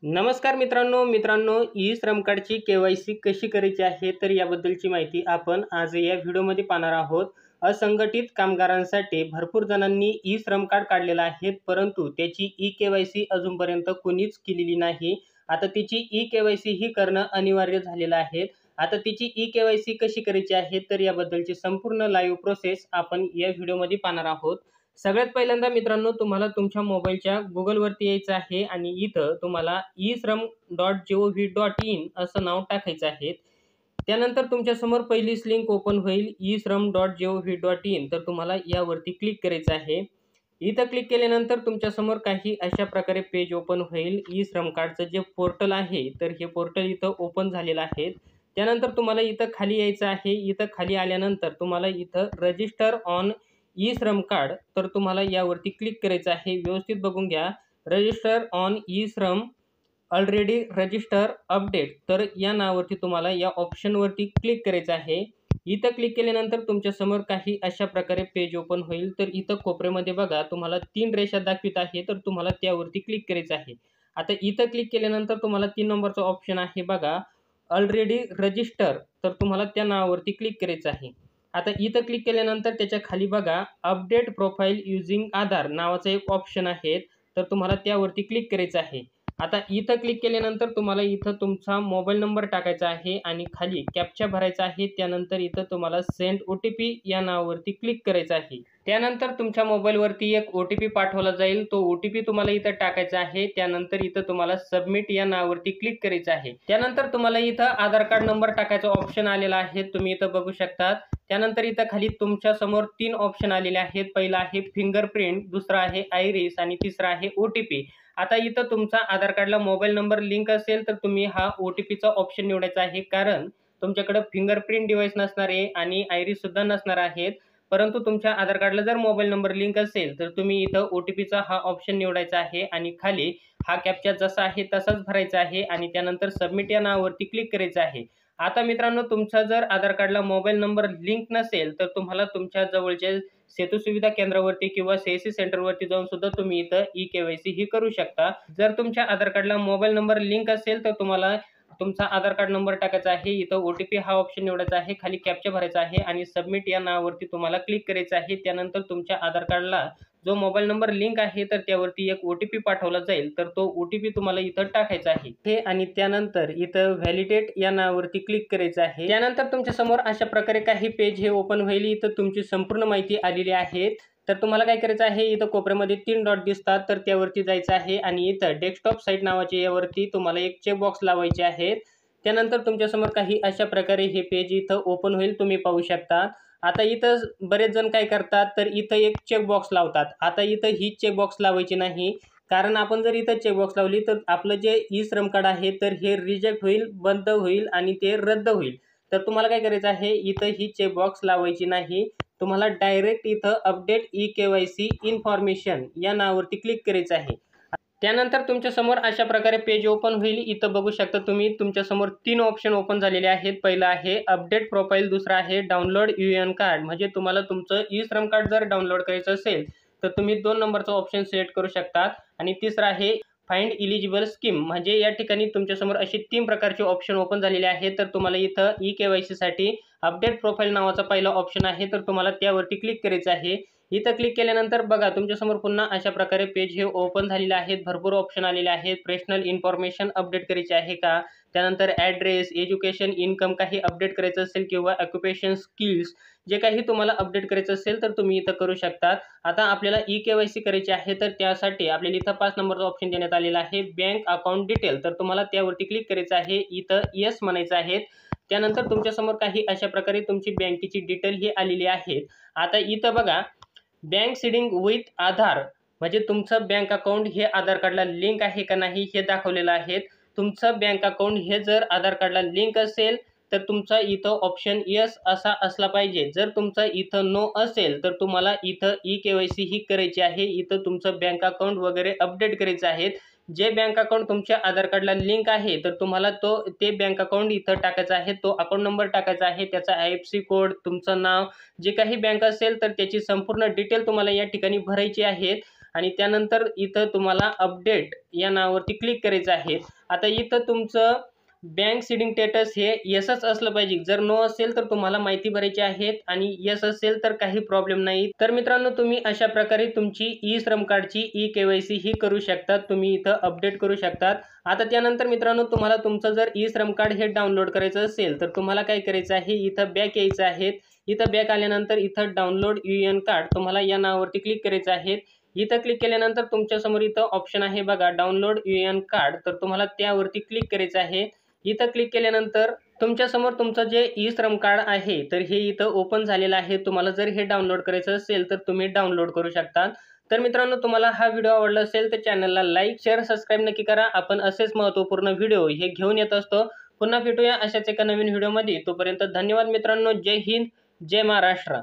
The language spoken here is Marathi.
नमस्कार मित्रांनो ई श्रम कार्डची केवायसी कशी करायची आहे तर याबद्दलची माहिती आपण आज या व्हिडिओमध्ये पाहणार आहोत। असंघटित कामगारांसाठी भरपूर जणांनी ई श्रम कार्ड काढलेला आहे, परंतु त्याची ई केवायसी अजूनपर्यंत कोणीच केलेली नाही। आता तिची ई केवायसी ही करणं अनिवार्य झालेलं आहे। आता तिची ई केवायसी कशी करायची आहे तर याबद्दलची संपूर्ण लाईव्ह प्रोसेस आपण या व्हिडिओमध्ये पाहणार आहोत। सगळ्यात पहिल्यांदा मित्रांनो, तुम्हाला तुमच्या मोबाईलच्या गुगलवरती यायचं आहे आणि इथं तुम्हाला eShram.gov.in असं नाव टाकायचं आहे। त्यानंतर तुमच्यासमोर पहिलीच लिंक ओपन होईल eShram.gov.in, तर तुम्हाला यावरती क्लिक करायचं आहे। इथं क्लिक केल्यानंतर तुमच्यासमोर काही अशा प्रकारे पेज ओपन होईल। ई श्रम कार्डचं जे पोर्टल आहे तर हे पोर्टल इथं ओपन झालेलं आहे। त्यानंतर तुम्हाला इथं खाली यायचं आहे। इथं खाली आल्यानंतर तुम्हाला इथं रजिस्टर ऑन ई श्रम कार्ड, तर तुम्हाला यावरती क्लिक करायचं आहे। व्यवस्थित बघून घ्या, रजिस्टर ऑन ई श्रम ऑलरेडी रजिस्टर अपडेट, तर या नावावरती तुम्हाला या ऑप्शनवरती क्लिक करायचं आहे। इथं क्लिक केल्यानंतर तुमच्यासमोर काही अशा प्रकारे पेज ओपन होईल। तर इथं कोपऱ्यामध्ये बघा तुम्हाला 3 रेषा दाखवित आहे, तर तुम्हाला त्यावरती क्लिक करायचं आहे। आता इथं क्लिक केल्यानंतर तुम्हाला 3 नंबरचा ऑप्शन आहे बघा, ऑलरेडी रजिस्टर, तर तुम्हाला त्या नावावरती क्लिक करायचं आहे। आता इथं क्लिक केल्यानंतर त्याच्या खाली बघा अपडेट प्रोफाईल युजिंग आधार नावाचा एक ऑप्शन आहे, तर तुम्हाला त्यावरती क्लिक करायचं आहे। आता इथं क्लिक केल्यानंतर तुम्हाला इथं तुमचा मोबाईल नंबर टाकायचा आहे आणि खाली कॅप्चा भरायचा आहे। त्यानंतर इथं तुम्हाला सेंड OTP या नावावरती क्लिक करायचं आहे। त्यानंतर तुमच्या मोबाईलवरती एक OTP पाठवला जाईल, तो OTP तुम्हाला इथं टाकायचा आहे। त्यानंतर इथं तुम्हाला सबमिट या नावावरती क्लिक करायचं आहे। त्यानंतर तुम्हाला इथं आधार कार्ड नंबर टाकायचा ऑप्शन आलेला आहे, तुम्ही इथं बघू शकता। त्यानंतर इथं खाली तुमच्या समोर 3 ऑप्शन आलेले आहेत। पहिला आहे फिंगरप्रिंट, दुसरा आहे आयरिस आणि तिसरा आहे OTP। आता इथं तुमचा आधार कार्डला मोबाईल नंबर लिंक असेल तर तुम्ही हा OTPचा ऑप्शन निवडायचा आहे, कारण तुमच्याकडे फिंगरप्रिंट डिव्हाइस नसणार आहे आणि आयरिस सुद्धा नसणार आहेत। परंतु तुमच्या आधार कार्डला जर मोबाईल नंबर लिंक असेल तर तुम्ही इथं OTPचा हा ऑप्शन निवडायचा आहे आणि खाली हा कॅप्चा जसा आहे तसाच भरायचा आहे आणि त्यानंतर सबमिट या नावावरती क्लिक करायचं आहे। आता मित्रांनो, तुमचा जर आधार कार्डला मोबाईल नंबर लिंक नसेल तर तुम्हाला तुमच्या जवळच्या सेतू सुविधा केंद्रावरती किंवा CSC सेंटरवरती जाऊन सुद्धा तुम्ही इथं ई केवायसी ही करू शकता। जर तुमच्या आधार कार्डला मोबाईल नंबर लिंक असेल तर तुम्हाला तुमचा आधार कार्ड नंबर टाकायचा आहे, इथं OTP हा ऑप्शन निवडायचा आहे, खाली कॅप्चा भरायचा आहे आणि सबमिट या नावावरती तुम्हाला क्लिक करायचं आहे। त्यानंतर तुमच्या आधार कार्डला जो मोबाईल नंबर लिंक आहे तर त्यावरती एक OTP पाठवला जाईल, तर तो OTP तुम्हाला इथं टाकायचा आहे हे आणि त्यानंतर इथं व्हॅलिडेट या नावावरती क्लिक करायचं आहे। त्यानंतर तुमच्या समोर अशा प्रकारे काही पेज हे ओपन होईल। इथं तुमची संपूर्ण माहिती आलेली आहे। तर तुम्हाला काय करायचं आहे, इथं कोपऱ्यामध्ये 3 डॉट दिसतात, तर त्यावरती जायचं आहे आणि इथं डेस्कटॉप साईट नावाच्या यावरती तुम्हाला एक चेक बॉक्स लावायचे आहेत। त्यानंतर तुमच्यासमोर काही अशा प्रकारे हे पेज इथं ओपन होईल, तुम्ही पाहू शकता। आता इथं बरेच जण काय करतात, तर इथं एक चेक बॉक्स लावतात। आता इथं ही चेक बॉक्स लावायची नाही, कारण आपण जर इथं चेक बॉक्स लावली तर आपलं जे ई श्रम कार्ड आहे तर हे रिजेक्ट होईल, बंद होईल आणि ते रद्द होईल। तर तुम्हाला काय करायचं आहे, इथं ही चेक बॉक्स लावायची नाही, तुम्हाला डायरेक्ट इथं अपडेट ई केवायसी इन्फॉर्मेशन या नावावरती क्लिक करायचं आहे। त्यानंतर तुमच्यासमोर अशा प्रकारे पेज ओपन होईल। इथं बघू शकता तुम्ही, तुमच्यासमोर 3 ऑप्शन ओपन झालेले आहेत। पहिला आहे अपडेट प्रोफाईल, दुसरा आहे डाउनलोड UN कार्ड, म्हणजे तुम्हाला तुमचं ई श्रम कार्ड जर डाउनलोड करायचं असेल तर तुम्ही 2 नंबरचा ऑप्शन सिलेक्ट करू शकता आणि तिसरा आहे फाइंड एलिजिबल स्कीम, म्हणजे या ठिकाणी तुमच्यासमोर असे 3 प्रकारचे ऑप्शन ओपन झालेले आहेत। तर तुम्हाला इथं ई केवायसीसाठी अपडेट प्रोफाईल नावाचा पहिला ऑप्शन आहे, तर तुम्हाला त्यावरती क्लिक करायचं आहे। इथं क्लिक केल्यानंतर बघा तुमच्यासमोर पुन्हा अशा प्रकारे पेज हे ओपन झालेले आहेत। भरपूर ऑप्शन आलेले आहेत। पर्सनल इन्फॉर्मेशन अपडेट करायची आहे का, त्यानंतर ॲड्रेस, एज्युकेशन, इन्कम काही अपडेट करायचं असेल किंवा ऑक्युपेशन स्किल्स जे काही तुम्हाला अपडेट करायचं असेल तर तुम्ही इथं करू शकता। आता आपल्याला ई केवायसी करायची आहे, तर त्यासाठी आपल्याला इथं 5 नंबरचा ऑप्शन देण्यात आलेला आहे बँक अकाउंट डिटेल, तर तुम्हाला त्यावरती क्लिक करायचं आहे। इथं येस म्हणायचं आहे। त्यानंतर तुमच्यासमोर काही अशा प्रकारे तुमची बँकेची डिटेल ही आलेली आहे। आता इथं बघा बँक सीडिंग विथ आधार, म्हणजे तुमचं बँक अकाउंट हे आधार कार्डला लिंक आहे का नाही हे दाखवलेलं आहे। तुमचं बँक अकाउंट हे जर आधार कार्डला लिंक असेल तर तुमचा इथं ऑप्शन येस असा असला पाहिजे। जर तुमचा इथं नो असेल तर तुम्हाला इथं ई केवायसी ही करायची आहे। इथं तुमचं बँक अकाउंट वगैरे अपडेट करायचं आहे। जे बँक अकाउंट तुमच्या आधार कार्डला लिंक आहे तर तुम्हाला ते बँक अकाउंट इथं टाकायचं आहे, तो अकाउंट नंबर टाकायचा आहे, त्याचा IFSC कोड, तुमचं नाव, जे काही बँक असेल तर त्याची संपूर्ण डिटेल तुम्हाला या ठिकाणी भरायची आहेत आणि त्यानंतर इथं तुम्हाला अपडेट या नावावरती क्लिक करायचं आहे। आता इथं तुमचं बँक सीडिंग स्टेटस हे येसच असलं पाहिजे। जर नो असेल तर तुम्हाला माहिती भरायची आहेत आणि येस असेल तर काही प्रॉब्लेम नाही। तर मित्रांनो, तुम्ही अशा प्रकारे तुमची ई श्रम कार्डची ई-KYC ही करू शकता। तुम्ही इथं अपडेट करू शकतात। आता त्यानंतर मित्रांनो, तुम्हाला तुमचं जर ई श्रम कार्ड हे डाउनलोड करायचं असेल तर तुम्हाला काय करायचं आहे, इथं बॅक यायचं आहे। इथं बॅक आल्यानंतर इथं डाउनलोड यूएन कार्ड तुम्हाला या नावावरती क्लिक करायचं आहे। इथं क्लिक केल्यानंतर तुमच्यासमोर इथं ऑप्शन आहे बघा, डाउनलोड यूएन कार्ड, तर तुम्हाला त्यावरती क्लिक करायचं आहे। इथं क्लिक केल्यानंतर तुमच्यासमोर तुमचं जे ई श्रम कार्ड आहे तर हे इथं ओपन झालेलं आहे। तुम्हाला जर हे डाउनलोड करायचं असेल तर तुम्ही डाउनलोड करू शकता। तर मित्रांनो, तुम्हाला हा व्हिडिओ आवडला असेल तर चॅनलला लाईक, शेअर, सबस्क्राईब नक्की करा। आपण असेच महत्त्वपूर्ण व्हिडिओ हे घेऊन येत असतो। पुन्हा भेटूया अशाच एका नवीन व्हिडिओमध्ये। तोपर्यंत धन्यवाद मित्रांनो। जय हिंद, जय महाराष्ट्र।